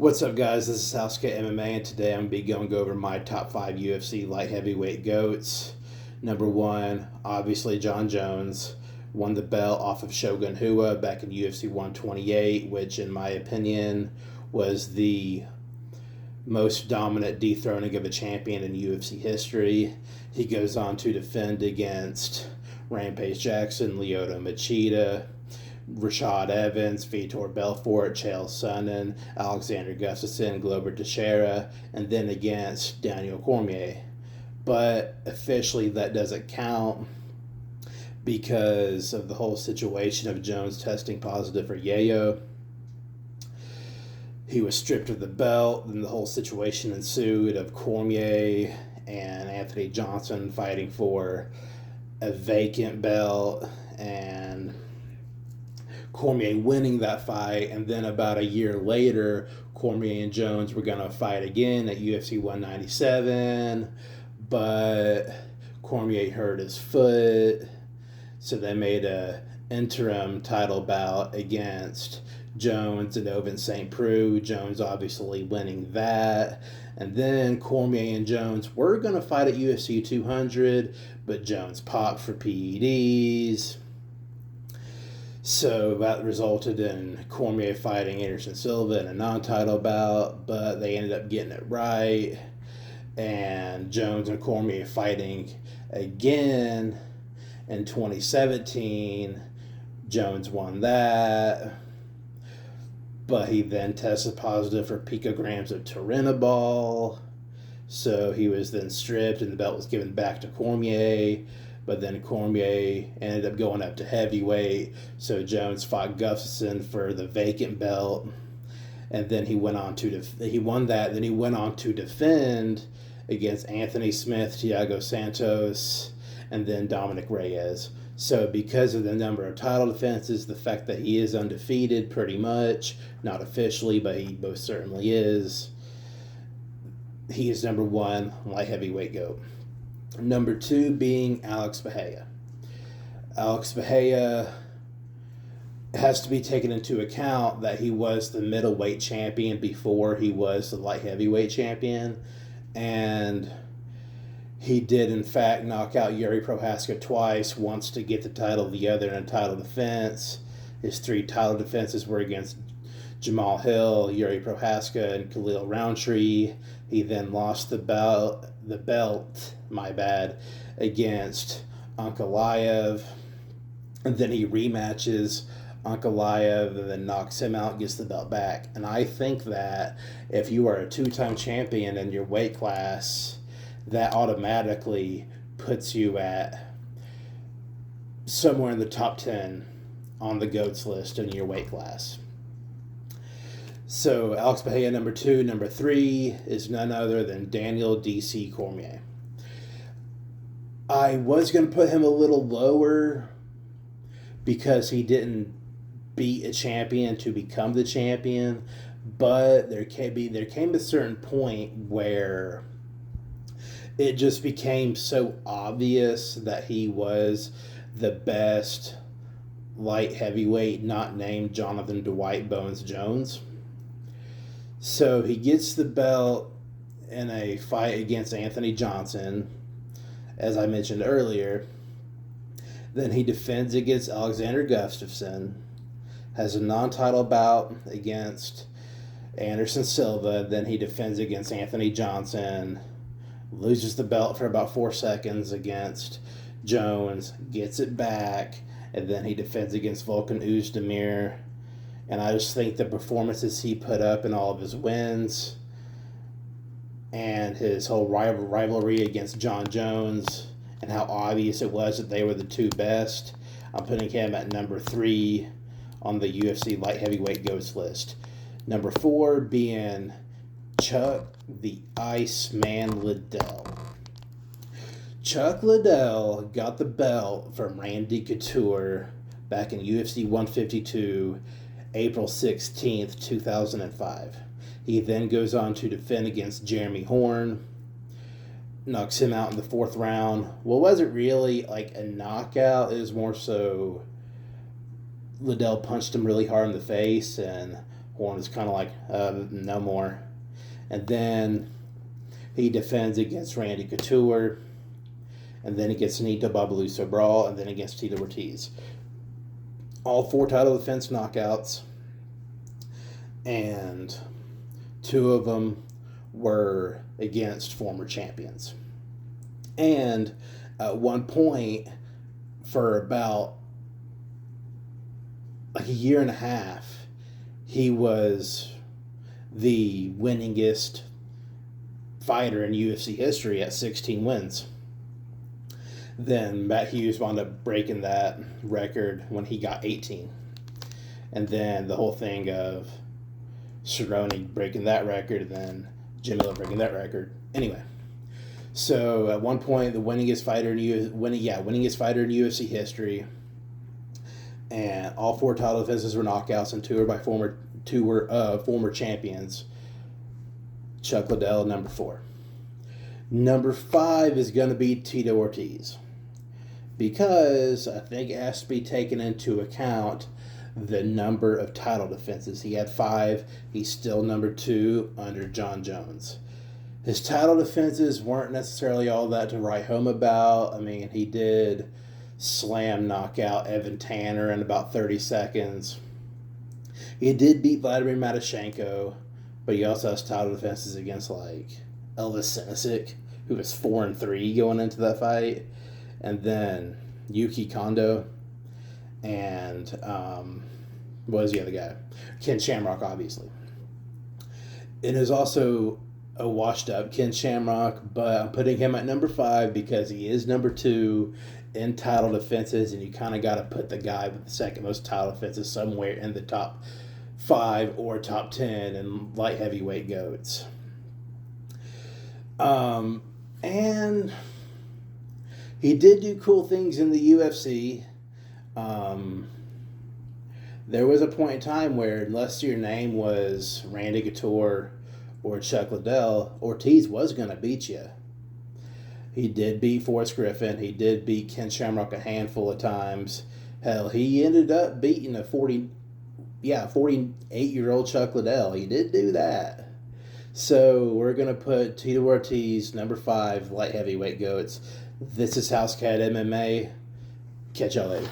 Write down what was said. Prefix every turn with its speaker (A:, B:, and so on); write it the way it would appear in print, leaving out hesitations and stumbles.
A: What's up, guys? This is Sasuke MMA, and today I'm going to be going over my top 5 UFC light heavyweight goats. Number 1, obviously John Jones. Won the belt off of Shogun Rua back in UFC 128, which in my opinion was the most dominant dethroning of a champion in UFC history. He goes on to defend against Rampage Jackson, Lyoto Machida, Rashad Evans, Vitor Belfort, Chael Sonnen, Alexander Gustafsson, Glover Teixeira, and then against Daniel Cormier. But officially that doesn't count because of the whole situation of Jones testing positive for yayo. He was stripped of the belt, and the whole situation ensued of Cormier and Anthony Johnson fighting for a vacant belt, and Cormier winning that fight. And then about a year later, Cormier and Jones were going to fight again at UFC 197, but Cormier hurt his foot, so they made a interim title bout against Jones and Ovince St. Preux. Jones obviously winning that. And then Cormier and Jones were going to fight at UFC 200, but Jones popped for PEDs. So that resulted in Cormier fighting Anderson Silva in a non-title bout, but they ended up getting it right. And Jones and Cormier fighting again in 2017. Jones won that, but he then tested positive for picograms of turinabol. So he was then stripped and the belt was given back to Cormier. But then Cormier ended up going up to heavyweight. So Jones fought Gustafsson for the vacant belt. And then he went on to he won that. Then he went on to defend against Anthony Smith, Thiago Santos, and then Dominic Reyes. So because of the number of title defenses, the fact that he is undefeated pretty much, not officially, but he most certainly is, he is number 1 light heavyweight goat. Number 2 being Alex Bahia. Alex Bahia has to be taken into account that he was the middleweight champion before he was the light heavyweight champion. And he did, in fact, knock out Yuri Prohaska twice, once to get the title, the other in a title defense. His 3 title defenses were against Jamal Hill, Yuri Prohaska, and Khalil Roundtree. He then lost the belt, against Ankalaev. And then he rematches Ankalaev and then knocks him out, gets the belt back. And I think that if you are a 2-time champion in your weight class, that automatically puts you at somewhere in the top 10 on the GOATS list in your weight class. So Alex Bahia, number 2. Number 3 is none other than Daniel D.C. Cormier. I was going to put him a little lower because he didn't beat a champion to become the champion, but there came a certain point where it just became so obvious that he was the best light heavyweight not named Jonathan Dwight Bones Jones. So he gets the belt in a fight against Anthony Johnson, as I mentioned earlier. Then he defends against Alexander Gustafsson, has a non-title bout against Anderson Silva. Then he defends against Anthony Johnson, loses the belt for about 4 seconds against Jones, gets it back, and then he defends against Volkan Oezdemir. And I just think the performances he put up in all of his wins and his whole rivalry against John Jones and how obvious it was that they were the 2 best, I'm putting him at number 3 on the UFC light heavyweight goats list. Number 4 being Chuck the Iceman Liddell. Chuck Liddell got the belt from Randy Couture back in UFC 152, April 16th, 2005. He then goes on to defend against Jeremy Horn, knocks him out in the 4th round. Well, it wasn't really like a knockout. It was more so Liddell punched him really hard in the face, and Horn is kind of like, no more. And then he defends against Randy Couture, and then against Nito Babalu Sobral, and then against Tito Ortiz. All 4 title defense knockouts, and 2 of them were against former champions. And at one point, for about like a year and a half, he was the winningest fighter in UFC history at 16 wins. Then Matt Hughes wound up breaking that record when he got 18. And then the whole thing of Cerrone breaking that record, and then Jimmy Miller breaking that record. Anyway, so at one point, the winningest fighter in UFC history, and all 4 title defenses were knockouts, and 2 were former champions. Chuck Liddell, number 4. Number 5 is going to be Tito Ortiz, because I think it has to be taken into account the number of title defenses. He had 5. He's still number 2 under John Jones. His title defenses weren't necessarily all that to write home about. I mean, he did slam knockout Evan Tanner in about 30 seconds. He did beat Vladimir Matyshenko, but he also has title defenses against like Elvis Sinisic, who was 4-3 going into that fight, and then Yuki Kondo, and what was the other guy? Ken Shamrock, obviously. It is also a washed up Ken Shamrock, but I'm putting him at number 5 because he is number 2 in title defenses, and you kind of got to put the guy with the second most title defenses somewhere in the top 5 or top 10 in light heavyweight goats. And he did do cool things in the UFC. There was a point in time where, unless your name was Randy Couture or Chuck Liddell, Ortiz was going to beat you. He did beat Forrest Griffin. He did beat Ken Shamrock a handful of times. Hell, he ended up beating a 48-year-old Chuck Liddell. He did do that. So we're going to put Tito Ortiz, number 5, light heavyweight goats. This is House Cat MMA. Catch y'all later.